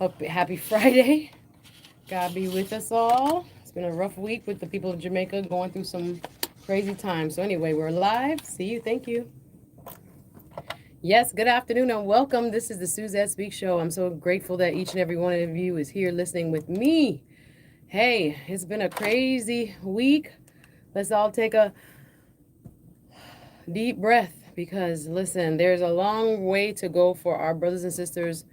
Hope happy Friday. God be with us all. It's been a rough week with the people of Jamaica going through some crazy times. So anyway, we're live. See you. Thank you. Yes, good afternoon and welcome. This is the Suzette Speak Show. I'm so grateful that each and every one of you is here listening with me. Hey, it's been a crazy week. Let's all take a deep breath because listen, there's a long way to go for our brothers and sisters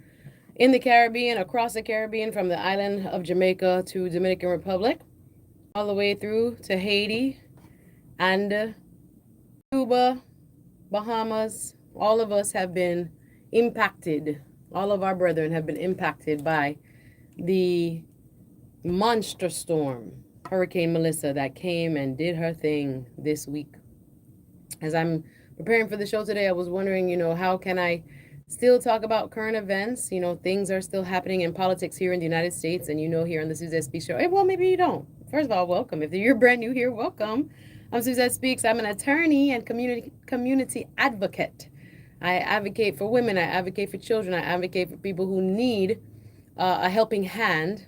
in the Caribbean, across the Caribbean, from the island of Jamaica to Dominican Republic, all the way through to Haiti and Cuba, Bahamas. All of us have been impacted. All of our brethren have been impacted by the monster storm, Hurricane Melissa, that came and did her thing this week. As I'm preparing for the show today, I was wondering, how can I still talk about current events? Things are still happening in politics here in the United States, and here on the Suzette Speaks show. Hey, well, maybe you don't. First of all, welcome. If you're brand new here, welcome. I'm Suzette Speaks. I'm an attorney and community advocate. I advocate for women. I advocate for children. I advocate for people who need a helping hand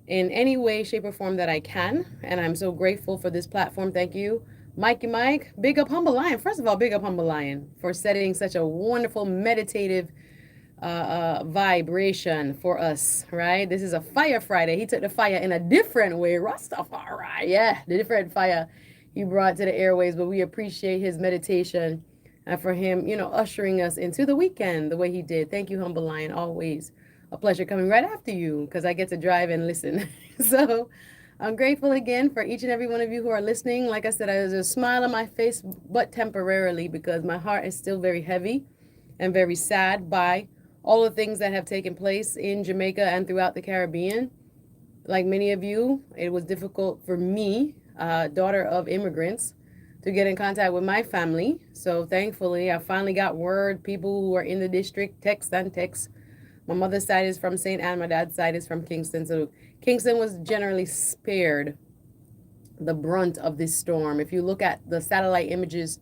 in any way, shape, or form that I can. And I'm so grateful for this platform. Thank you, Mikey Mike. Big up Humble Lion. First of all, big up Humble Lion for setting such a wonderful meditative vibration for us, right? This is a fire Friday. He took the fire in a different way. Rastafari. Yeah, the different fire he brought to the airways, but we appreciate his meditation and for him, ushering us into the weekend the way he did. Thank you, Humble Lion. Always a pleasure coming right after you because I get to drive and listen. So I'm grateful again for each and every one of you who are listening. Like I said, there's a smile on my face, but temporarily because my heart is still very heavy and very sad by all the things that have taken place in Jamaica and throughout the Caribbean. Like many of you, it was difficult for me, daughter of immigrants, to get in contact with my family. So thankfully, I finally got word. People who are in the district text and text. My mother's side is from St. Anne. My dad's side is from Kingston. So Kingston was generally spared the brunt of this storm. If you look at the satellite images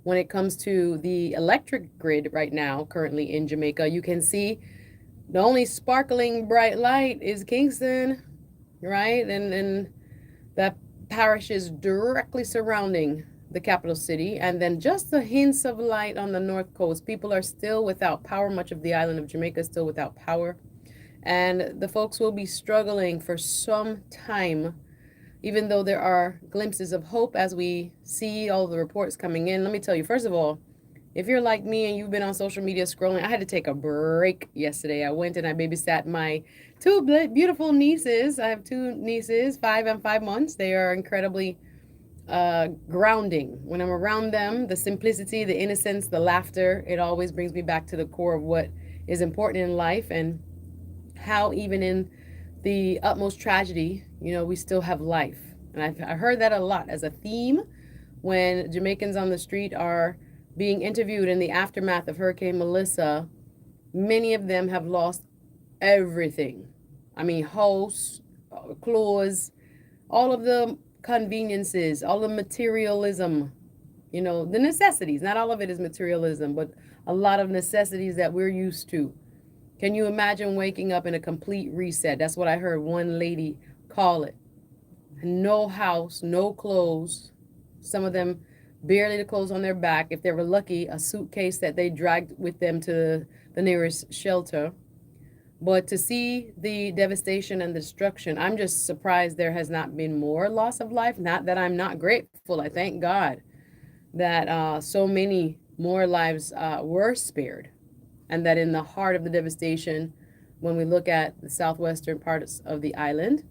when it comes to the electric grid right now, currently in Jamaica, you can see the only sparkling bright light is Kingston, right? And that parish is directly surrounding the capital city. And then just the hints of light on the north coast. People are still without power. Much of the island of Jamaica is still without power. And the folks will be struggling for some time, even though there are glimpses of hope as we see all the reports coming in. Let me tell you, first of all, if you're like me and you've been on social media scrolling, I had to take a break yesterday. I went and I babysat my two beautiful nieces. I have two nieces, 5 and 5 months. They are incredibly grounding. When I'm around them, the simplicity, the innocence, the laughter, it always brings me back to the core of what is important in life and how even in the utmost tragedy, we still have life. And I heard that a lot as a theme when Jamaicans on the street are being interviewed in the aftermath of Hurricane Melissa. Many of them have lost everything. I mean, house, clothes, all of the conveniences, all the materialism, the necessities. Not all of it is materialism, but a lot of necessities that we're used to. Can you imagine waking up in a complete reset? That's what I heard one lady call it. No house, no clothes. Some of them barely the clothes on their back. If they were lucky, a suitcase that they dragged with them to the nearest shelter. But to see the devastation and destruction, I'm just surprised there has not been more loss of life. Not that I'm not grateful. I thank God that so many more lives were spared. And that in the heart of the devastation, when we look at the southwestern parts of the island,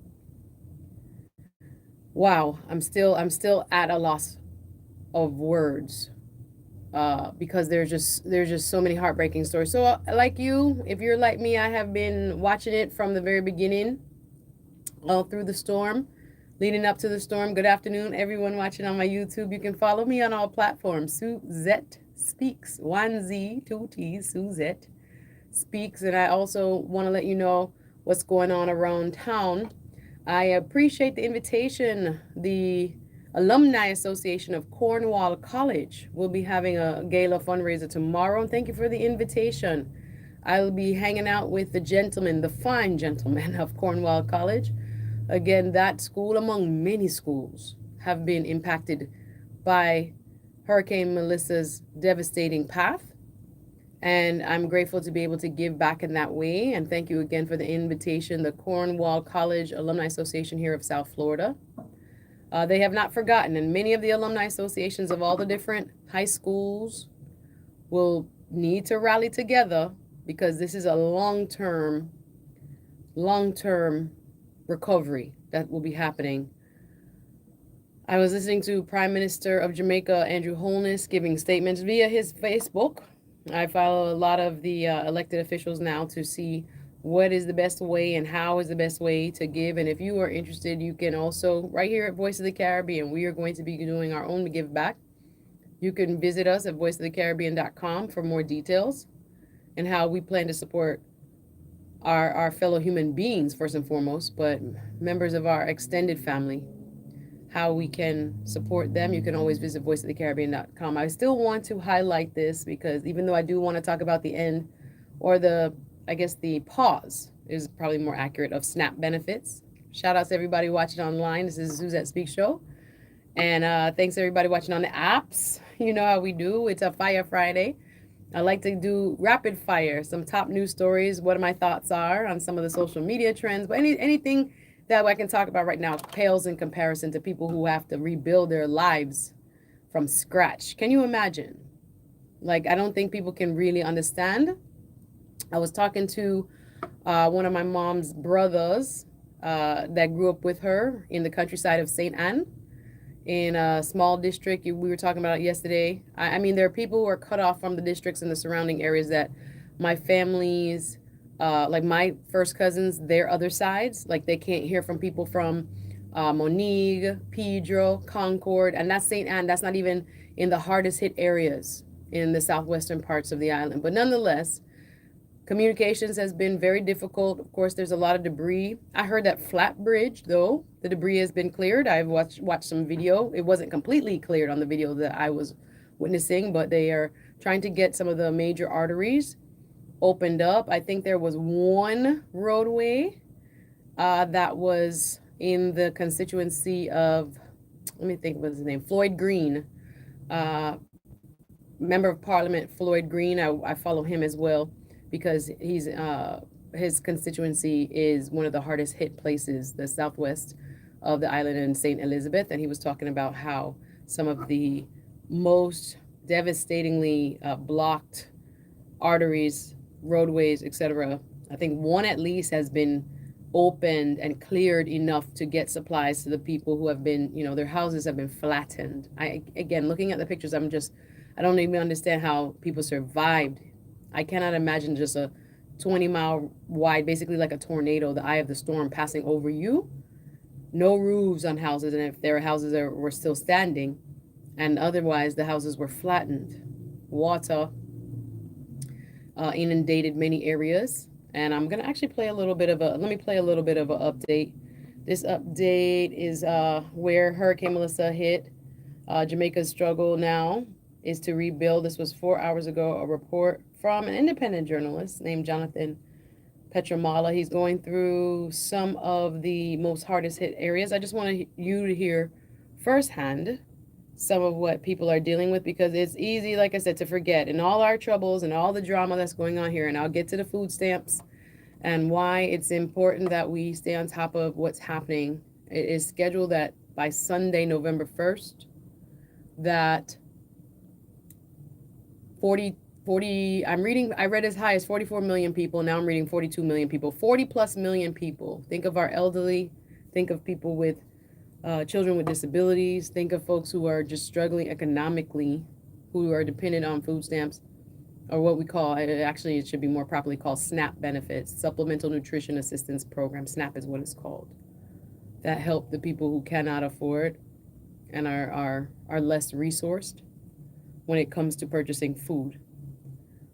wow, I'm still at a loss of words because there's just so many heartbreaking stories. So like you, if you're like me, I have been watching it from the very beginning, all through the storm, leading up to the storm. Good afternoon, everyone watching on my YouTube. You can follow me on all platforms. Suzette Speaks, 1Z, 2T, Suzette Speaks. And I also want to let you know what's going on around town. I appreciate the invitation. The Alumni Association of Cornwall College will be having a gala fundraiser tomorrow. And thank you for the invitation. I'll be hanging out with the gentleman, the fine gentleman of Cornwall College. Again, that school, among many schools, have been impacted by Hurricane Melissa's devastating path. And I'm grateful to be able to give back in that way. And thank you again for the invitation, the Cornwall College Alumni Association here of South Florida. They have not forgotten, and many of the alumni associations of all the different high schools will need to rally together because this is a long-term recovery that will be happening. I was listening to Prime Minister of Jamaica, Andrew Holness, giving statements via his Facebook. I follow a lot of the elected officials now to see what is the best way and how is the best way to give. And if you are interested, you can also, right here at Voice of the Caribbean, we are going to be doing our own Give Back. You can visit us at voiceofthecaribbean.com for more details and how we plan to support our fellow human beings, first and foremost, but members of our extended family, how we can support them. You can always visit voiceofthecaribbean.com. I still want to highlight this because even though I do want to talk about the end or the pause is probably more accurate of SNAP benefits. Shout out to everybody watching online. This is Suzette Speak Show. And thanks everybody watching on the apps. You know how we do. It's a Fire Friday. I like to do rapid fire, some top news stories, what my thoughts are on some of the social media trends, but anything that I can talk about right now pales in comparison to people who have to rebuild their lives from scratch. Can you imagine? Like, I don't think people can really understand. I was talking to one of my mom's brothers that grew up with her in the countryside of St. Anne in a small district. We were talking about it yesterday. I mean, there are people who are cut off from the districts and the surrounding areas that my family's, like my first cousins, their other sides, like they can't hear from people from Monique, Pedro, Concord, and that's St. Anne. That's not even in the hardest hit areas in the southwestern parts of the island. But nonetheless, communications has been very difficult. Of course, there's a lot of debris. I heard that Flat Bridge, though, the debris has been cleared. I've watched some video. It wasn't completely cleared on the video that I was witnessing, but they are trying to get some of the major arteries opened up. I think there was one roadway that was in the constituency of, let me think, what's his name? Floyd Green, Member of Parliament Floyd Green. I follow him as well because he's his constituency is one of the hardest hit places, the southwest of the island in St. Elizabeth. And he was talking about how some of the most devastatingly blocked arteries, roadways, etc. I think one at least has been opened and cleared enough to get supplies to the people who have been, their houses have been flattened. Again, looking at the pictures, I don't even understand how people survived. I cannot imagine just a 20-mile wide, basically like a tornado, the eye of the storm passing over you. No roofs on houses, and if there are houses that were still standing, and otherwise the houses were flattened. Water inundated many areas. And I'm going to actually play a little bit of let me play a little bit of an update. This update is where Hurricane Melissa hit. Jamaica's struggle now is to rebuild. This was 4 hours ago, a report from an independent journalist named Jonathan Petramala. He's going through some of the most hardest hit areas. I just want you to hear firsthand some of what people are dealing with, because it's easy, like I said, to forget in all our troubles and all the drama that's going on here. And I'll get to the food stamps and why it's important that we stay on top of what's happening. It is scheduled that by Sunday, November 1st, that 40, I read as high as 44 million people. Now I'm reading 42 million people, 40 plus million people. Think of our elderly, think of people with children with disabilities, think of folks who are just struggling economically, who are dependent on food stamps, or what we call, it should be more properly called SNAP benefits, Supplemental Nutrition Assistance Program. SNAP is what it's called. That help the people who cannot afford and are less resourced when it comes to purchasing food.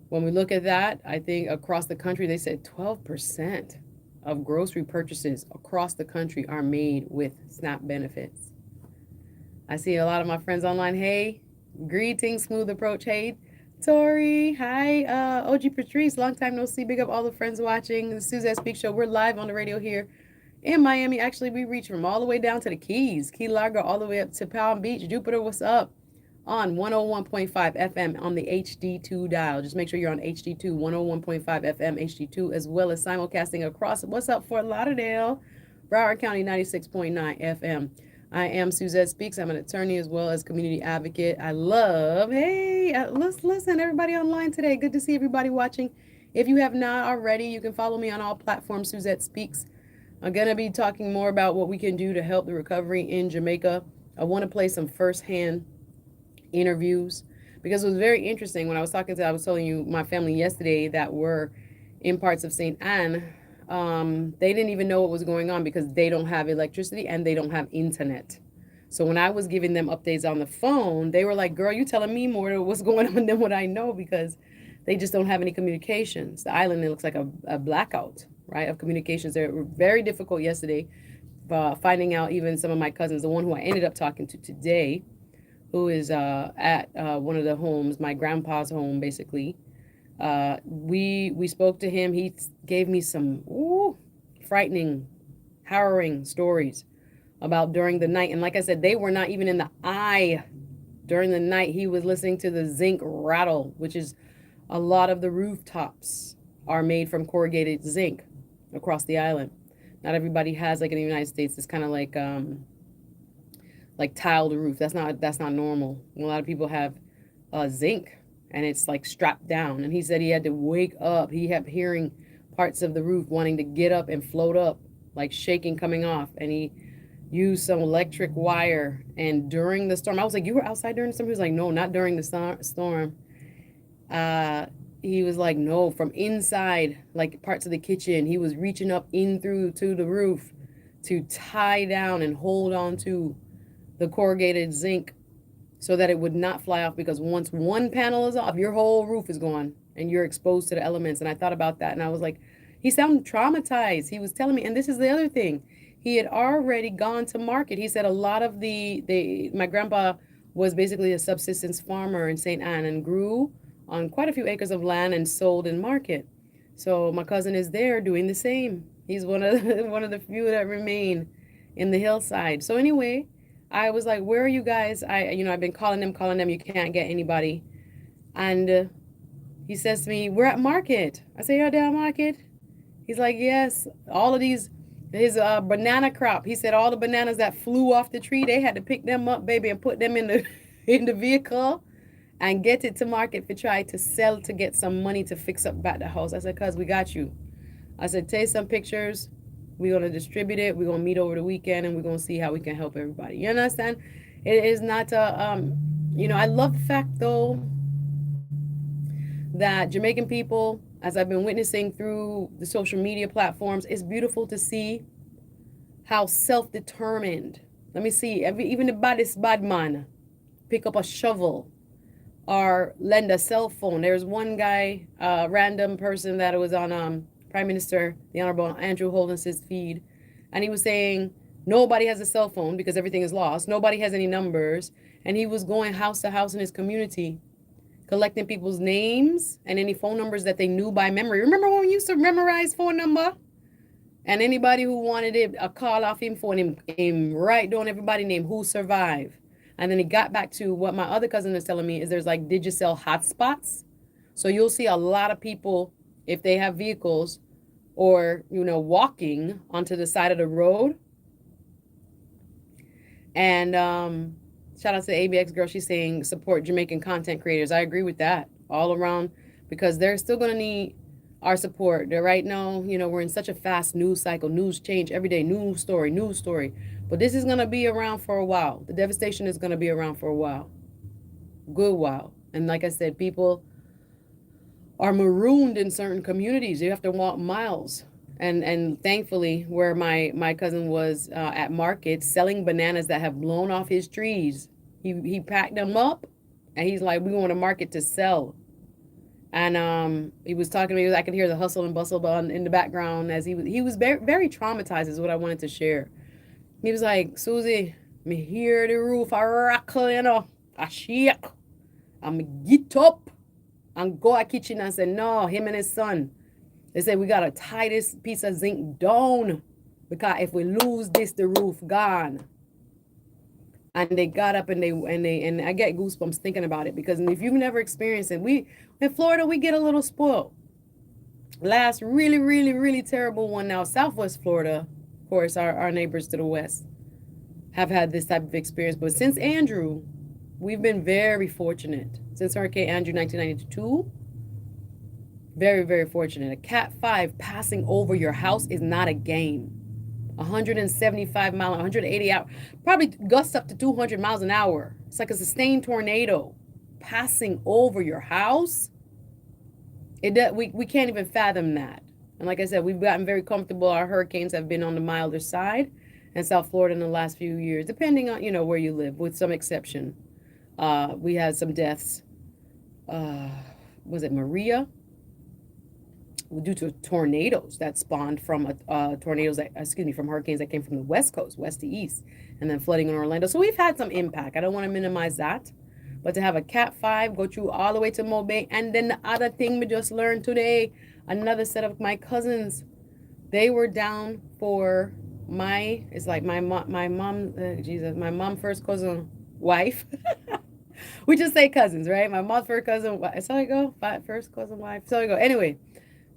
When we look at that, I think across the country, they said 12% of grocery purchases across the country are made with SNAP benefits. I see a lot of my friends online. Hey, greetings, smooth approach. Hey, Tori, hi, OG Patrice, long time no see. Big up all the friends watching the Suzette Speak Show. We're live on the radio here in Miami. Actually, we reach from all the way down to the Keys, Key Largo, all the way up to Palm Beach. Jupiter, what's up? On 101.5 FM on the HD2 dial. Just make sure you're on HD2, 101.5 FM, HD2, as well as simulcasting across. What's up, Fort Lauderdale? Broward County, 96.9 FM. I am Suzette Speaks. I'm an attorney as well as community advocate. I love, hey, let's listen, everybody online today. Good to see everybody watching. If you have not already, you can follow me on all platforms, Suzette Speaks. I'm going to be talking more about what we can do to help the recovery in Jamaica. I want to play some firsthand interviews because it was very interesting when I was telling you my family yesterday that were in parts of St. Anne. They didn't even know what was going on because they don't have electricity and they don't have internet. So when I was giving them updates on the phone, they were like, girl, you telling me more what's going on than what I know because they just don't have any communications. The island, it looks like a blackout, right, of communications. They were very difficult yesterday, finding out even some of my cousins, the one who I ended up talking to today, who is at one of the homes, my grandpa's home, basically. We spoke to him. He gave me some frightening, harrowing stories about during the night. And like I said, they were not even in the eye during the night. He was listening to the zinc rattle, which is a lot of the rooftops are made from corrugated zinc across the island. Not everybody has, like in the United States, it's kind of like tiled roof. That's not normal. A lot of people have zinc and it's like strapped down. And he said he had to wake up. He kept hearing parts of the roof wanting to get up and float up, like shaking coming off. And he used some electric wire. And during the storm, I was like, you were outside during the storm? He was like, no, not during the storm. He was like, no, from inside, like parts of the kitchen. He was reaching up in through to the roof to tie down and hold on to the corrugated zinc so that it would not fly off, because once one panel is off, your whole roof is gone and you're exposed to the elements. And I thought about that and I was like, he sounded traumatized. He was telling me, and this is the other thing, he had already gone to market. He said a lot of my grandpa was basically a subsistence farmer in St. Anne and grew on quite a few acres of land and sold in market. So my cousin is there doing the same. He's one of the few that remain in the hillside. So anyway, I was like, where are you guys? I've been calling them. You can't get anybody. And he says to me, we're at market. I say, you're at market? He's like, yes. All of his banana crop. He said all the bananas that flew off the tree, they had to pick them up, baby, and put them in the in the vehicle and get it to market for try to sell to get some money to fix up back the house. I said, cuz we got you. I said, take some pictures. We're going to distribute it. We're going to meet over the weekend and we're going to see how we can help everybody. You understand? It is not I love the fact though that Jamaican people, as I've been witnessing through the social media platforms, it's beautiful to see how self-determined. Let me see, even the baddest bad man pick up a shovel or lend a cell phone. There's one guy, random person that was on Prime Minister, the Honorable Andrew Holden's feed, and he was saying nobody has a cell phone because everything is lost. Nobody has any numbers, and he was going house to house in his community, collecting people's names and any phone numbers that they knew by memory. Remember when we used to memorize phone number? And anybody who wanted it, a call off him phone, him write down everybody name who survived. And then he got back to what my other cousin is telling me is there's like Digicel hotspots. So you'll see a lot of people, if they have vehicles or, walking onto the side of the road. And shout out to the ABX girl. She's saying support Jamaican content creators. I agree with that all around because they're still going to need our support. Right now, we're in such a fast news cycle, news change every day, news story. But this is going to be around for a while. The devastation is going to be around for a while. Good while. And like I said, people are marooned in certain communities. You have to walk miles. And thankfully, where my cousin was at market selling bananas that have blown off his trees, he packed them up and he's like, we want to market to sell. And he was talking to me. I could hear the hustle and bustle in the background as he was very, very traumatized is what I wanted to share. He was like, Susie, me hear the roof a rackle, I shake. I'm get up. and go to kitchen and say, no, him and his son. They said, we got to tie this piece of zinc down because if we lose this, the roof gone. And they got up and I get goosebumps thinking about it, because if you've never experienced it, we in Florida, we get a little spoiled. Last really, really, really terrible one now, Southwest Florida, of course, our neighbors to the west have had this type of experience. But since Andrew, we've been very fortunate. Since Hurricane Andrew 1992, very, very fortunate. A Cat 5 passing over your house is not a game. 175 mile, 180 hour, probably gusts up to 200 miles an hour. It's like a sustained tornado passing over your house. We can't even fathom that. And like I said, we've gotten very comfortable. Our hurricanes have been on the milder side in South Florida in the last few years, depending on, where you live, with some exception. We had some deaths. Was it Maria? Due to tornadoes that spawned from from hurricanes that came from the west coast, west to east, and then flooding in Orlando. So we've had some impact. I don't want to minimize that. But to have a Cat 5 go through all the way to Mobay, and then the other thing we just learned today, another set of my cousins, they were down for my mom first cousin wife. We just say cousins, right? My mom's first cousin wife. So I go, first cousin wife. So I go. Anyway,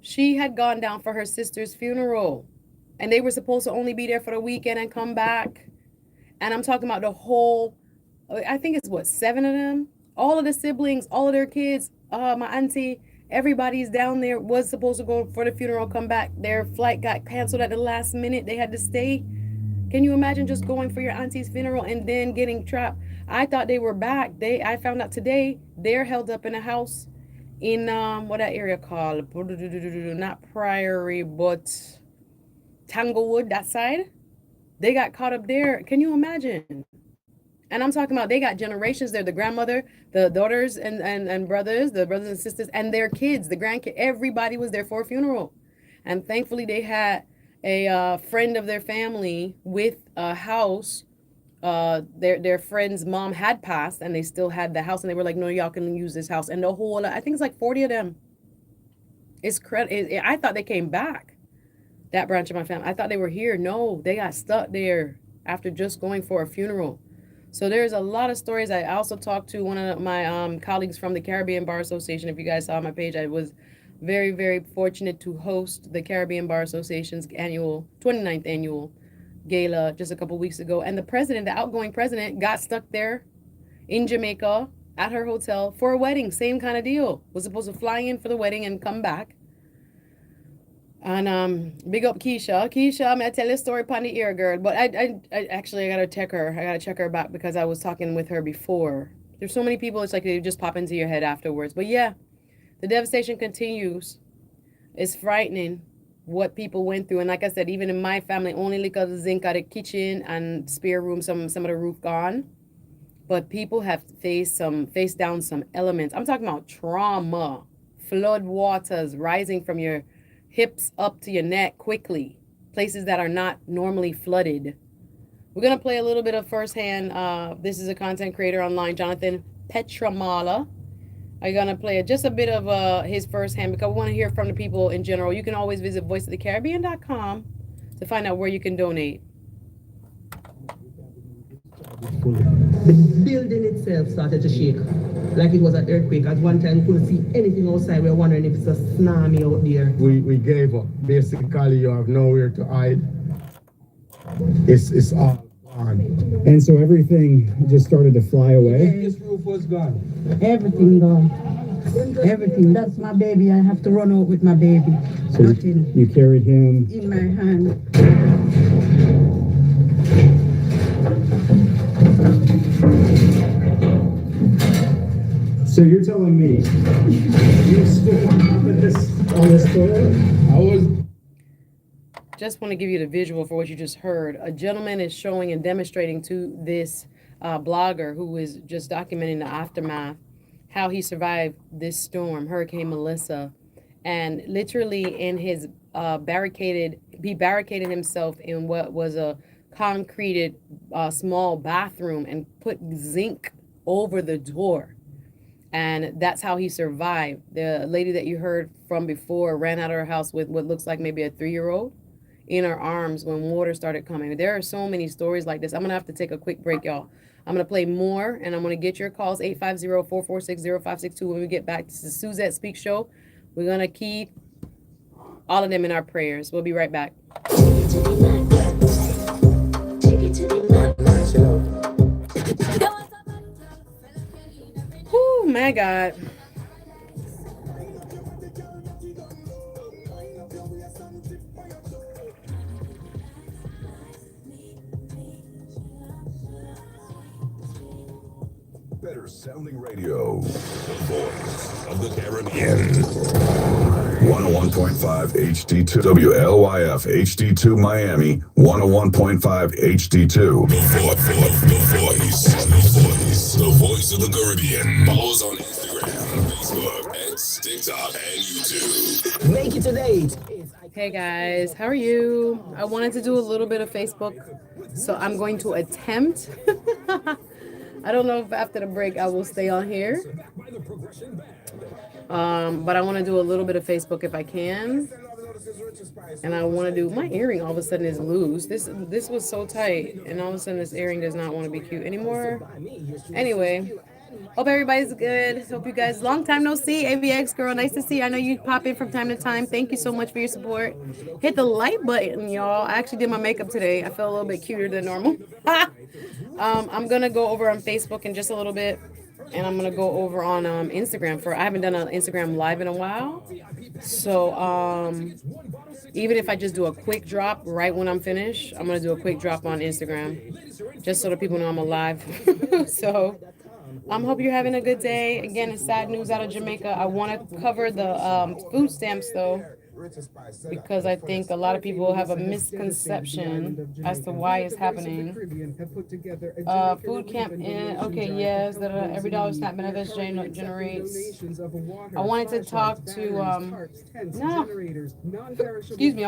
she had gone down for her sister's funeral, and they were supposed to only be there for the weekend and come back. And I'm talking about the whole, I think it's 7 of them, all of the siblings, all of their kids, my auntie, everybody's down there, was supposed to go for the funeral, come back. Their flight got canceled at the last minute. They had to stay. Can you imagine just going for your auntie's funeral and then getting trapped? I thought they were back. I found out today they're held up in a house in what that area called, not Priory, but Tanglewood, that side. They got caught up there. Can you imagine? And I'm talking about, they got generations there, the grandmother, the daughters and brothers, the brothers and sisters, and their kids, the grandkids. Everybody was there for a funeral. And thankfully they had a friend of their family with a house. Their friend's mom had passed, and they still had the house, and they were like, no, y'all can use this house. And the whole, I think it's like 40 of them. I thought they came back, that branch of my family. I thought they were here. No, they got stuck there after just going for a funeral. So there's a lot of stories. I also talked to one of my colleagues from the Caribbean Bar Association. If you guys saw my page, I was very, very fortunate to host the Caribbean Bar Association's 29th annual gala just a couple weeks ago. And the outgoing president, got stuck there in Jamaica at her hotel for a wedding. Same kind of deal. Was supposed to fly in for the wedding and come back. And big up Keisha. I'm gonna tell this story upon the ear, girl. But I actually gotta check her. I gotta check her back because I was talking with her before. There's so many people, it's like they just pop into your head afterwards. But yeah, the devastation continues. It's frightening what people went through. And like I said, even in my family, only because of zinc out of the kitchen and spare room, some of the roof gone. But people have faced down some elements. I'm talking about trauma, flood waters rising from your hips up to your neck quickly, places that are not normally flooded. We're going to play a little bit of firsthand. This is a content creator online, Jonathan Petramala. I'm going to play just a bit of his firsthand because we want to hear from the people in general. You can always visit voiceofthecaribbean.com to find out where you can donate. The building itself started to shake like it was an earthquake. At one time, we couldn't see anything outside. We were wondering if it's a tsunami out there. We gave up. Basically, you have nowhere to hide. It's all gone. And so everything just started to fly away? This roof was gone. Everything gone. Everything. That's my baby. I have to run out with my baby. So you carried him in my hand. So you're telling me you stood on this toilet? I was. Just want to give you the visual for what you just heard. A gentleman is showing and demonstrating to this blogger who is just documenting the aftermath, how he survived this storm, Hurricane Melissa, and literally in his barricaded himself in what was a concreted small bathroom and put zinc over the door. And that's how he survived. The lady that you heard from before ran out of her house with what looks like maybe a 3-year-old in her arms when water started coming. There are so many stories like this. I'm going to have to take a quick break, y'all. I'm going to play more, and I'm going to get your calls, 850-446-0562. When we get back, this is Suzette Speak Show. We're going to keep all of them in our prayers. We'll be right back. Oh, my God. Better sounding radio. The voice of the Caribbean. 101.5 HD2 WLYF HD2 Miami. 101.5 HD2. The voice of the Caribbean. Follow us on Instagram, Facebook, X, TikTok, and YouTube. Make it to date. Hey guys, how are you? I wanted to do a little bit of Facebook, so I'm going to attempt. I don't know if after the break I will stay on here. But I want to do a little bit of Facebook if I can. And I want to do, my earring all of a sudden is loose. This was so tight, and all of a sudden this earring does not want to be cute anymore. Anyway, hope everybody's good. Hope you guys, long time no see. AVX girl, nice to see you. I know you pop in from time to time. Thank you so much for your support. Hit the like button, y'all. I actually did my makeup today. I felt a little bit cuter than normal. I'm gonna go over on Facebook in just a little bit, and I'm gonna go over on Instagram. I haven't done an Instagram live in a while, so even if I just do a quick drop right when I'm finished, I'm gonna do a quick drop on Instagram, just so that people know I'm alive. So hope you're having a good day. Again, it's sad news out of Jamaica. I want to cover the food stamps though, because I think a lot of people have a misconception as to why it's happening. Food camp in, okay, yes, that every dollar SNAP benefits generates. I wanted to talk to, I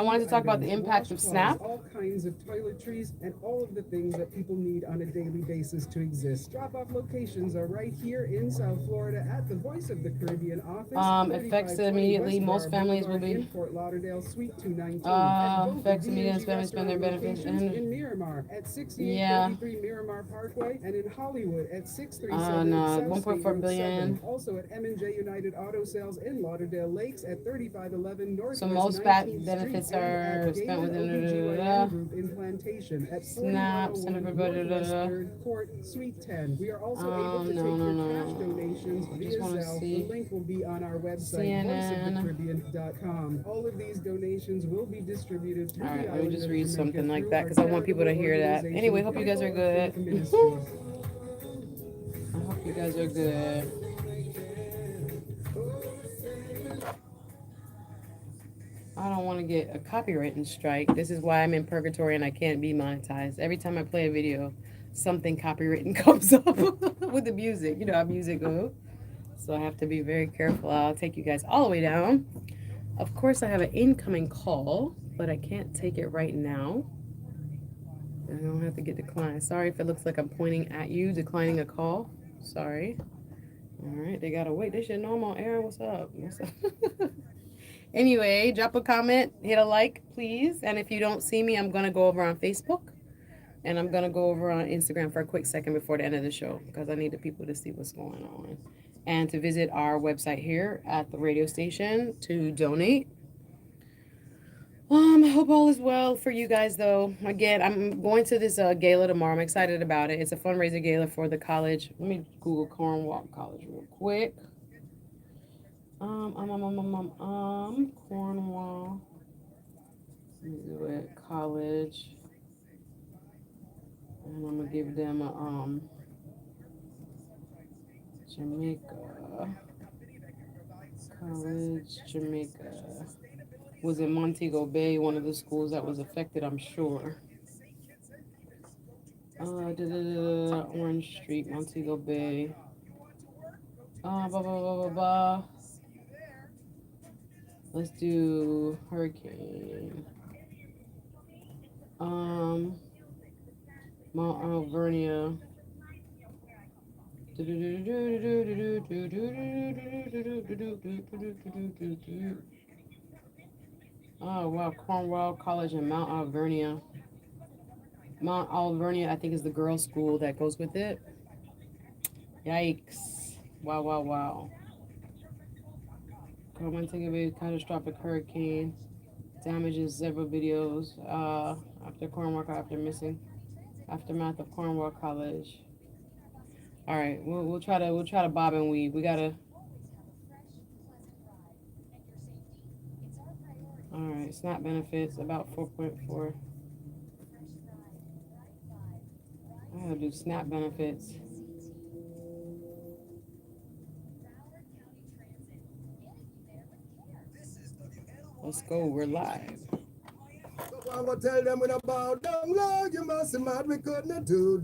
wanted to talk about the impact of SNAP. All kinds of toiletries and all of the things that people need on a daily basis to exist. Drop-off locations are right here in South Florida at the Voice of the Caribbean office. Affects immediately. Most families will be Fort Lauderdale, Suite 219. Affects immediately. Families spend their benefits in Miramar at 6833 Miramar Parkway, and in Hollywood at 637 1.4 billion. Also at M&J United Auto Sales in Lauderdale Lakes at 3511 North. So most benefits are spent within Group in Plantation at SNAP Center for Court Suite 10. We are also able to take your cash donations via Zelle. The link will be on our website, voiceofthecaribbean.com. All of these donations will be distributed through the let me just read something like that because I want people to hear that. Anyway, hope you guys are good. I hope you guys are good. I don't want to get a copyright strike. This is why I'm in purgatory and I can't be monetized. Every time I play a video, something copywritten comes up with the music. You know how music goes. So I have to be very careful. I'll take you guys all the way down. Of course, I have an incoming call, but I can't take it right now. I don't have to get declined. Sorry if it looks like I'm pointing at you, declining a call. Sorry. All right, they gotta wait. They should know I'm on air. What's up? Anyway, drop a comment, hit a like, please. And if you don't see me, I'm gonna go over on Facebook, and I'm gonna go over on Instagram for a quick second before the end of the show because I need the people to see what's going on. And to visit our website here at the radio station to donate. I hope all is well for you guys, though. Again, I'm going to this gala tomorrow. I'm excited about it. It's a fundraiser gala for the college. Let me Google Cornwall College real quick. Cornwall College. And I'm gonna give them a Jamaica College, Jamaica. Was in Montego Bay, one of the schools that was affected, I'm sure. Orange Street, Montego Bay. Let's do hurricane. Mount Alvernia. Oh wow, Cornwall College in Mount Alvernia. Mount Alvernia, I think, is the girls' school that goes with it. Yikes! Wow, wow, wow. Commenting of a catastrophic hurricane damages several videos. After Cornwall, after missing aftermath of Cornwall College. All right, we'll try to bob and weave. We gotta. All right, SNAP benefits about 4.4. I gotta do SNAP benefits. Let's go. We're live.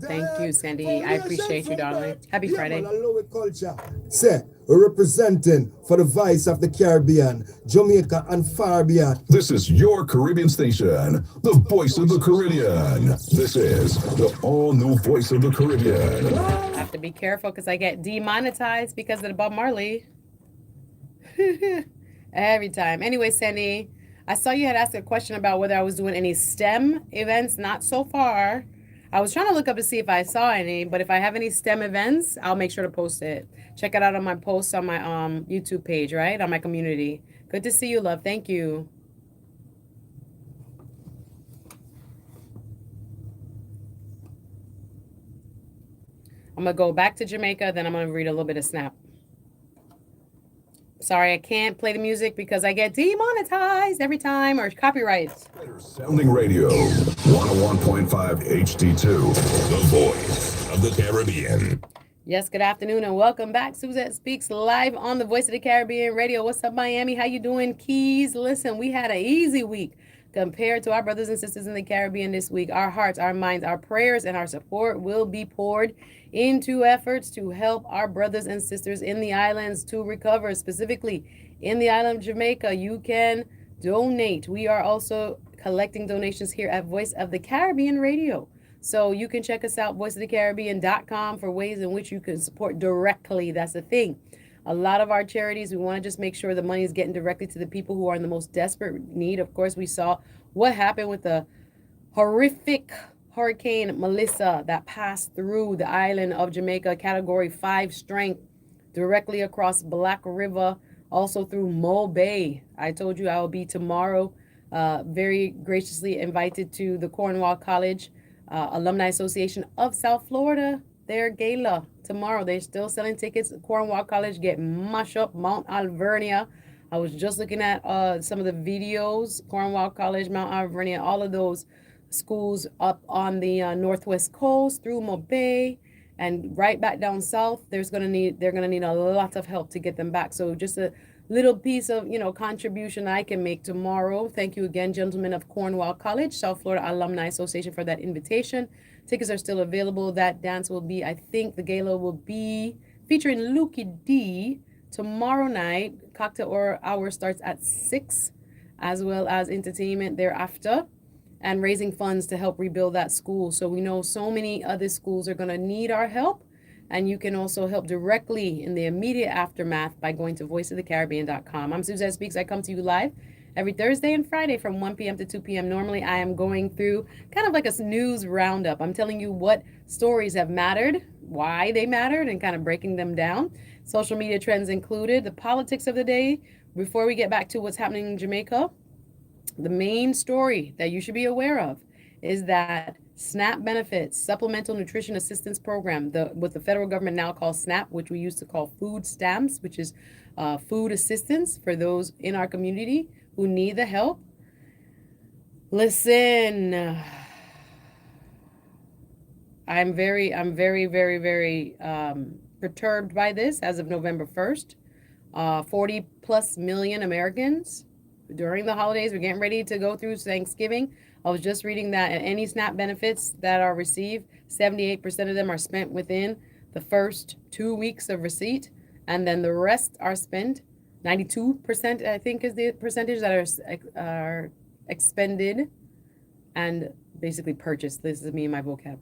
Thank you, Sandy. I appreciate you, darling. Happy Friday. Say, we're representing for the voice of the Caribbean, Jamaica and far beyond. This is your Caribbean station, the voice of the Caribbean. This is the all-new voice of the Caribbean. I have to be careful because I get demonetized because of the Bob Marley. Every time. Anyway, Sandy, I saw you had asked a question about whether I was doing any STEM events. Not so far. I was trying to look up to see if I saw any, but if I have any STEM events, I'll make sure to post it. Check it out on my posts on my YouTube page, right? On my community. Good to see you, love. Thank you. I'm going to go back to Jamaica, then I'm going to read a little bit of Snap. Sorry, I can't play the music because I get demonetized every time, or copyrights. Better sounding radio, 101.5 HD2, the voice of the Caribbean. Yes, good afternoon and welcome back. Suzette Speaks live on the Voice of the Caribbean radio. What's up, Miami? How you doing, Keys? Listen, we had an easy week compared to our brothers and sisters in the Caribbean this week. Our hearts, our minds, our prayers, and our support will be poured into efforts to help our brothers and sisters in the islands to recover, specifically in the island of Jamaica. You can donate. We are also collecting donations here at Voice of the Caribbean Radio. So you can check us out, voiceofthecaribbean.com, for ways in which you can support directly. That's the thing. A lot of our charities, we want to just make sure the money is getting directly to the people who are in the most desperate need. Of course, we saw what happened with the horrific Hurricane Melissa that passed through the island of Jamaica, Category 5 strength, directly across Black River, also through Mo Bay. I told you I will be tomorrow, very graciously invited to the Cornwall College Alumni Association of South Florida, their gala tomorrow. They're still selling tickets. Cornwall College get mush up Mount Alvernia. I was just looking at some of the videos. Cornwall College, Mount Alvernia, all of those schools up on the northwest coast through Mo Bay and right back down south. They're gonna need a lot of help to get them back. So just a little piece of contribution I can make tomorrow. Thank you again, gentlemen of Cornwall College, South Florida Alumni Association, for that invitation. Tickets are still available. That dance will be, I think the gala will be featuring Lukey D tomorrow night. Cocktail hour starts at 6, as well as entertainment thereafter, and raising funds to help rebuild that school. So we know so many other schools are going to need our help, and you can also help directly in the immediate aftermath by going to voiceofthecaribbean.com. I'm Suzette Speaks. I come to you live every Thursday and Friday from 1 p.m. to 2 p.m. Normally, I am going through kind of like a news roundup. I'm telling you what stories have mattered, why they mattered, and kind of breaking them down. Social media trends included, the politics of the day. Before we get back to what's happening in Jamaica, the main story that you should be aware of is that SNAP benefits, Supplemental Nutrition Assistance Program, what the federal government now calls SNAP, which we used to call food stamps, which is food assistance for those in our community who need the help. Listen, I'm very, very perturbed by this. As of November 1st, 40 plus million Americans during the holidays. We're getting ready to go through Thanksgiving. I was just reading that any SNAP benefits that are received, 78% of them are spent within the first 2 weeks of receipt, and then the rest are spent. 92%, I think, is the percentage that are expended and basically purchased, this is me and my vocab,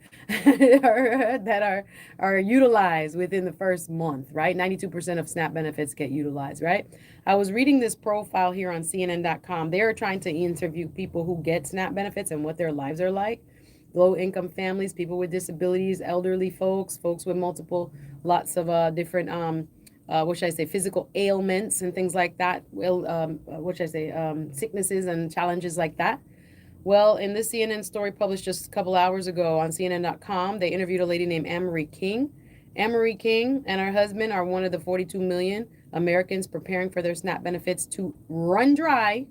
that are utilized within the first month, right? 92% of SNAP benefits get utilized, right? I was reading this profile here on CNN.com. They're trying to interview people who get SNAP benefits and what their lives are like. Low income families, people with disabilities, elderly folks, folks with lots of different what should I say, physical ailments and things like that. Well, what should I say, sicknesses and challenges like that. Well, in this CNN story published just a couple hours ago on CNN.com, they interviewed a lady named Anne-Marie King. Anne-Marie King and her husband are one of the 42 million Americans preparing for their SNAP benefits to run dry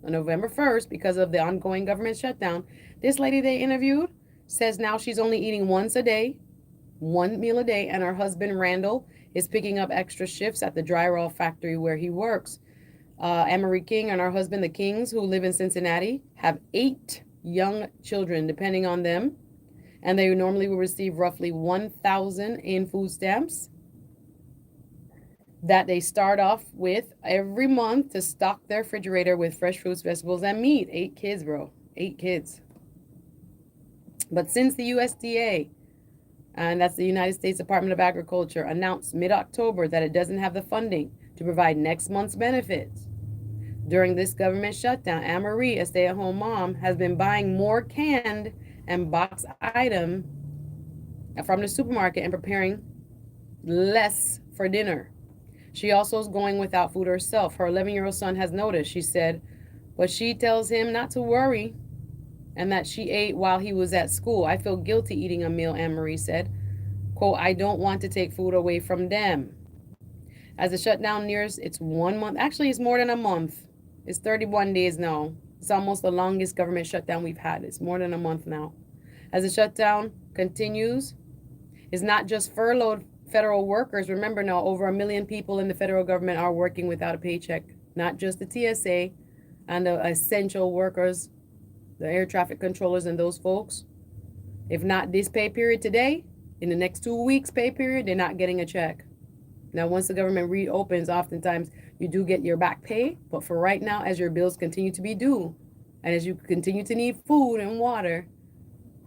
on November 1st because of the ongoing government shutdown. This lady they interviewed says now she's only eating once a day, one meal a day, and her husband, Randall, is picking up extra shifts at the drywall factory where he works. Anne-Marie King and her husband, the Kings, who live in Cincinnati, have 8 young children depending on them, and they normally will receive roughly $1,000 in food stamps that they start off with every month to stock their refrigerator with fresh fruits, vegetables, and meat. 8 kids, bro. 8 kids. But since the USDA, and that's the United States Department of Agriculture, announced mid-October that it doesn't have the funding to provide next month's benefits. During this government shutdown, Anne-Marie, a stay-at-home mom, has been buying more canned and boxed items from the supermarket and preparing less for dinner. She also is going without food herself. Her 11-year-old son has noticed, she said, but she tells him not to worry and that she ate while he was at school. I feel guilty eating a meal, Anne-Marie said. Quote, I don't want to take food away from them. As the shutdown nears its 1 month, actually it's more than a month. It's 31 days now. It's almost the longest government shutdown we've had. It's more than a month now. As the shutdown continues, it's not just furloughed federal workers. Remember now, over 1 million people in the federal government are working without a paycheck. Not just the TSA and the essential workers, the air traffic controllers and those folks. If not this pay period today, in the next 2 weeks pay period, they're not getting a check. Now, once the government reopens, oftentimes you do get your back pay. But for right now, as your bills continue to be due, and as you continue to need food and water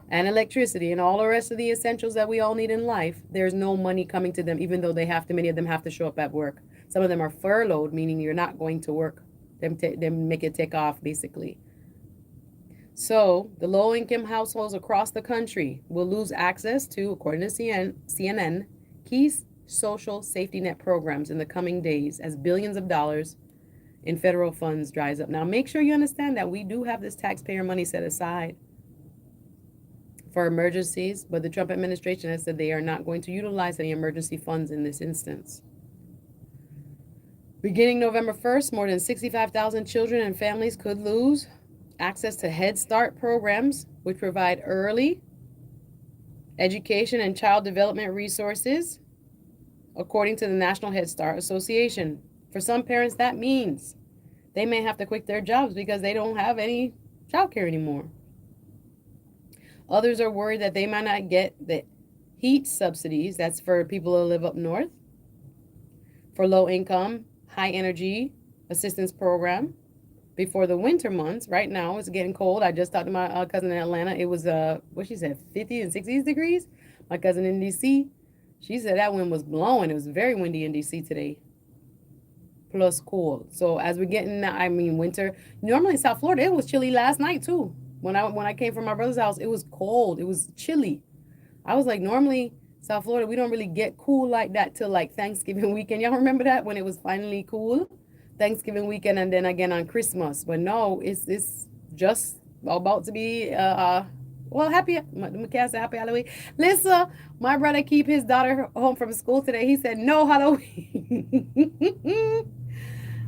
and electricity and all the rest of the essentials that we all need in life, there's no money coming to them, even though many of them have to show up at work. Some of them are furloughed, meaning you're not going to work. Them make it take off, basically. So the low-income households across the country will lose access to, according to CNN, key social safety net programs in the coming days as billions of dollars in federal funds dries up. Now, make sure you understand that we do have this taxpayer money set aside for emergencies, but the Trump administration has said they are not going to utilize any emergency funds in this instance. Beginning November 1st, more than 65,000 children and families could lose access to Head Start programs, which provide early education and child development resources, according to the National Head Start Association. For some parents, that means they may have to quit their jobs because they don't have any childcare anymore. Others are worried that they might not get the heat subsidies. That's for people who live up north. For low income, high energy assistance program before the winter months. Right now, it's getting cold. I just talked to my cousin in Atlanta. It was, 50 and 60s degrees. My cousin in D.C., she said that wind was blowing. It was very windy in D.C. today, plus cold. So as we're getting, winter. Normally in South Florida, it was chilly last night too. When I came from my brother's house, it was cold. It was chilly. I was like, normally South Florida, we don't really get cool like that till like Thanksgiving weekend. Y'all remember that when it was finally cool? Thanksgiving weekend and then again on Christmas. But no, it's just about to be happy Halloween. Listen, my brother keep his daughter home from school today. He said no Halloween.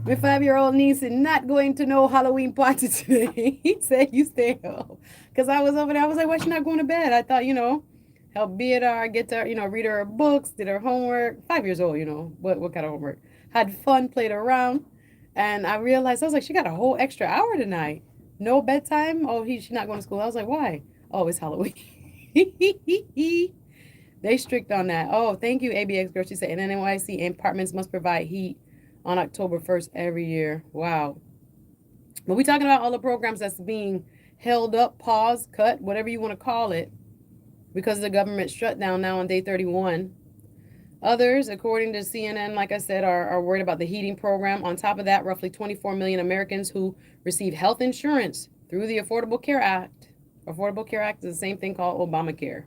My 5-year-old niece is not going to no Halloween party today. He said you stay home. Because I was over there, I was like, why is she not going to bed? I thought, help be at her, get to, read her books, did her homework. 5 years old, what kind of homework? Had fun, played around. And I realized, I was like, she got a whole extra hour tonight. No bedtime. Oh, she's not going to school. I was like, why? Oh, it's Halloween. They strict on that. Oh, thank you, ABX girl. She said, in NYC, apartments must provide heat on October 1st every year. Wow. But we're talking about all the programs that's being held up, paused, cut, whatever you want to call it, because of the government shutdown now on day 31. Others, according to CNN, like I said, are worried about the heating program. On top of that, roughly 24 million Americans who receive health insurance through the Affordable Care Act. Affordable Care Act is the same thing called Obamacare.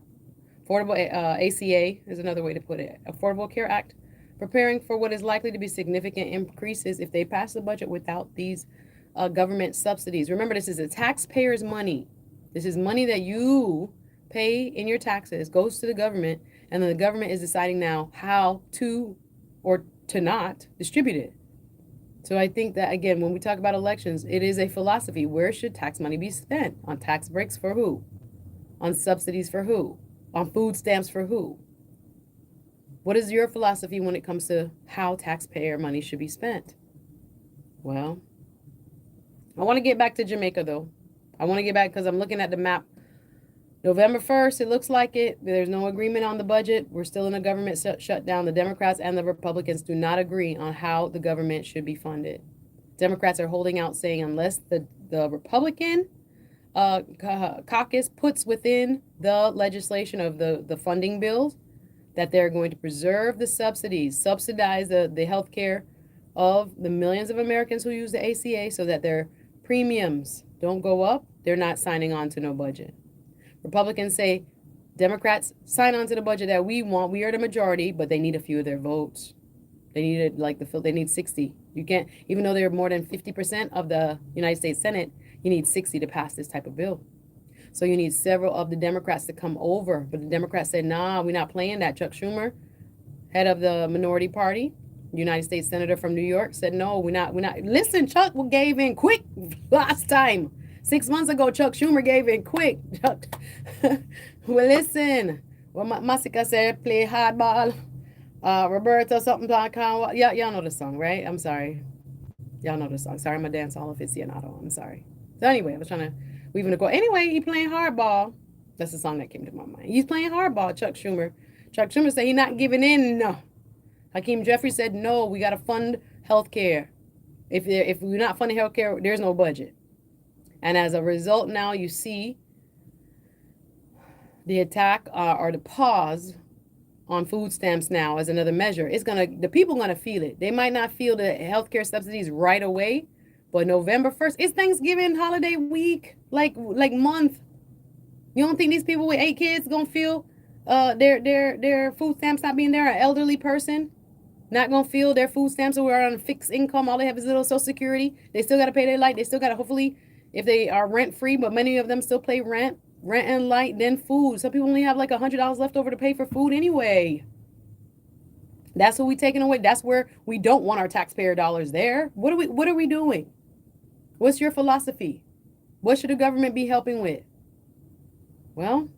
Affordable ACA is another way to put it. Affordable Care Act, preparing for what is likely to be significant increases if they pass the budget without these government subsidies. Remember, this is a taxpayer's money. This is money that you pay in your taxes, goes to the government, and then the government is deciding now how to or to not distribute it. So I think that, again, when we talk about elections, it is a philosophy. Where should tax money be spent? On tax breaks for who? On subsidies for who? On food stamps for who? What is your philosophy when it comes to how taxpayer money should be spent? Well, I want to get back to Jamaica, though. I want to get back because I'm looking at the map. November 1st, it looks like it. There's no agreement on the budget. We're still in a government shutdown. The Democrats and the Republicans do not agree on how the government should be funded. Democrats are holding out, saying unless the Republican caucus puts within the legislation of the funding bills that they're going to preserve the subsidies, subsidize the health care of the millions of Americans who use the ACA so that their premiums don't go up, they're not signing on to no budget. Republicans say Democrats sign on to the budget that we want. We are the majority, but they need a few of their votes. They need they need 60. You can't, even though they're more than 50% of the United States Senate, you need 60 to pass this type of bill. So you need several of the Democrats to come over. But the Democrats said, nah, we're not playing that. Chuck Schumer, head of the minority party, United States Senator from New York, said, no, we're not. Listen, Chuck gave in quick last time. 6 months ago, Chuck Schumer gave in quick. Chuck, well, listen. Well, Masika said, play hardball. Roberto something.com. Yeah, y'all know the song, right? I'm sorry. Y'all know the song. Sorry, I'm a dance all aficionado. I'm sorry. So anyway, I was trying to weave in a go. Anyway, he playing hardball. That's the song that came to my mind. He's playing hardball, Chuck Schumer. Chuck Schumer said he's not giving in. No. Hakeem Jeffries said, no, we got to fund health care. If we're not funding health care, there's no budget. And as a result, now you see the attack or the pause on food stamps now as another measure. The people gonna feel it. They might not feel the healthcare subsidies right away, but November 1st, it's Thanksgiving holiday week, like month. You don't think these people with 8 kids gonna feel their food stamps not being there? An elderly person not gonna feel their food stamps who are on a fixed income, all they have is little Social Security. They still gotta pay their light. They still gotta, hopefully, if they are rent free, but many of them still pay rent and light, then food. Some people only have like $100 left over to pay for food anyway. That's what we taking away. That's where we don't want our taxpayer dollars there. What are we doing? What's your philosophy? What should the government be helping with? Well,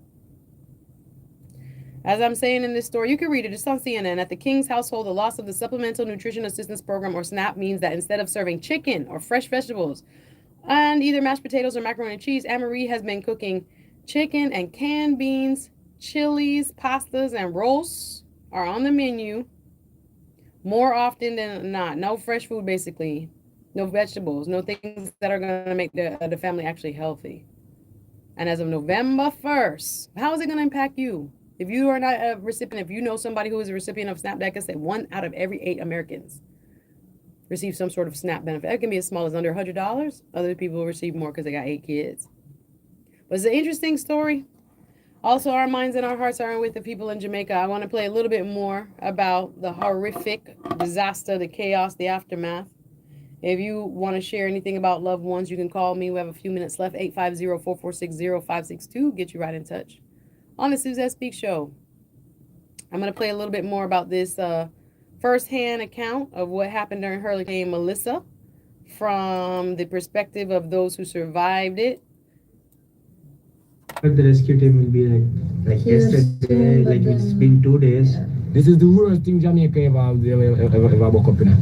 as I'm saying in this story, you can read it. It's on CNN. At the King's household, the loss of the Supplemental Nutrition Assistance Program, or SNAP, means that instead of serving chicken or fresh vegetables and either mashed potatoes or macaroni and cheese, Anne-Marie has been cooking chicken and canned beans. Chilies, pastas, and roasts are on the menu more often than not. No fresh food, basically. No vegetables. No things that are going to make the family actually healthy. And as of November 1st, how is it going to impact you? If you are not a recipient, if you know somebody who is a recipient of SNAP, like I said, 1 out of every 8 Americans receive some sort of SNAP benefit. It can be as small as under $100. Other people will receive more because they got 8 kids. But it's an interesting story. Also, our minds and our hearts are with the people in Jamaica. I want to play a little bit more about the horrific disaster, the chaos, the aftermath. If you want to share anything about loved ones, you can call me. We have a few minutes left. 850-446-0562. Get you right in touch on the Suzette Speak Show. I'm going to play a little bit more about this first-hand account of what happened during Hurricane Melissa from the perspective of those who survived it. The rescue team will be like yesterday, like it's been 2 days. This is the worst thing Jamaica ever woke up in.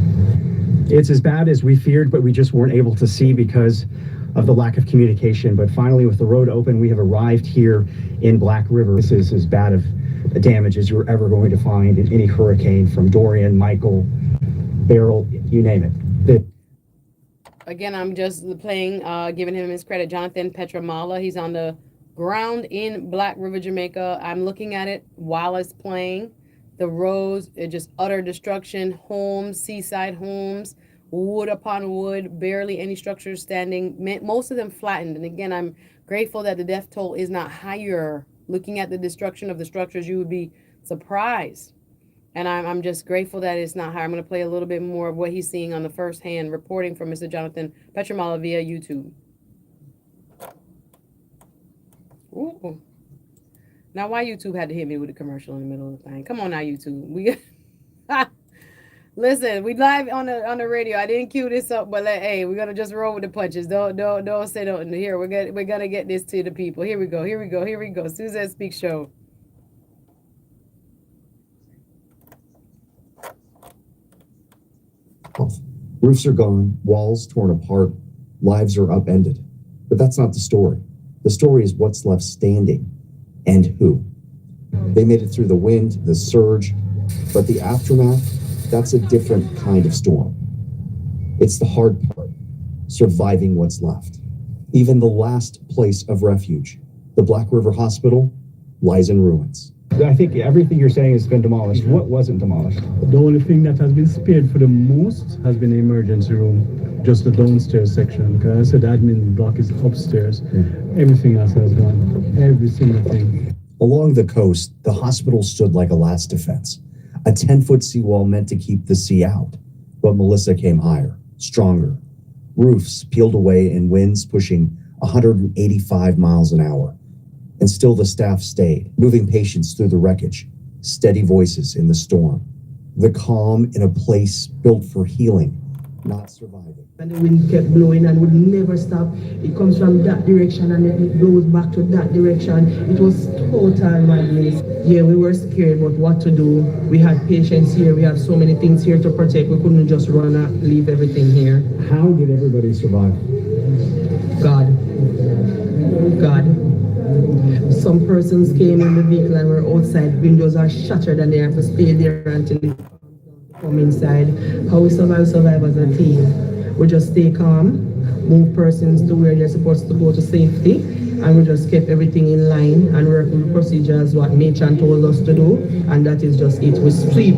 It's as bad as we feared, but we just weren't able to see because of the lack of communication. But finally, with the road open, we have arrived here in Black River. This is as bad of damage as you're ever going to find in any hurricane, from Dorian, Michael, Beryl, you name it. again, I'm just playing, giving him his credit. Jonathan Petramala. He's on the ground in Black River, Jamaica. I'm looking at it while it's playing. The roads, just utter destruction. Homes, seaside homes, wood upon wood, barely any structures standing. Most of them flattened. And again, I'm grateful that the death toll is not higher. Looking at the destruction of the structures, you would be surprised. And I'm just grateful that it's not higher. I'm going to play a little bit more of what he's seeing on the first hand reporting from Mr. Jonathan Petramala via YouTube. Ooh. Now, why YouTube had to hit me with a commercial in the middle of the thing? Come on now, YouTube. We listen. We live on the radio. I didn't cue this up, but hey, we're gonna just roll with the punches. Don't say don't. Here, we're gonna get this to the people. Here we go. Suzette Speaks Show. Roofs are gone, walls torn apart, lives are upended. But that's not the story. The story is what's left standing and who. They made it through the wind, the surge, but the aftermath, that's a different kind of storm. It's the hard part, surviving what's left. Even the last place of refuge, the Black River Hospital, lies in ruins. I think everything you're saying has been demolished. What wasn't demolished? The only thing that has been spared for the most has been the emergency room, just the downstairs section. Because I said the admin block is upstairs. Everything else has gone. Every single thing. Along the coast, the hospital stood like a last defense. A 10-foot seawall meant to keep the sea out. But Melissa came higher, stronger. Roofs peeled away in winds pushing 185 miles an hour. And still the staff stayed, moving patients through the wreckage, steady voices in the storm, the calm in a place built for healing, not surviving. And the wind kept blowing and would never stop. It comes from that direction and then it blows back to that direction. It was total madness. Yeah, we were scared, but what to do? We had patients here. We have so many things here to protect. We couldn't just run and leave everything here. How did everybody survive? God. Some persons came in the vehicle and were outside. Windows are shattered and they have to stay there until they come inside. How we survive as a team. We just stay calm, move persons to where they're supposed to go to safety, and we just kept everything in line and work with the procedures what Machan told us to do, and that is just it. We sleep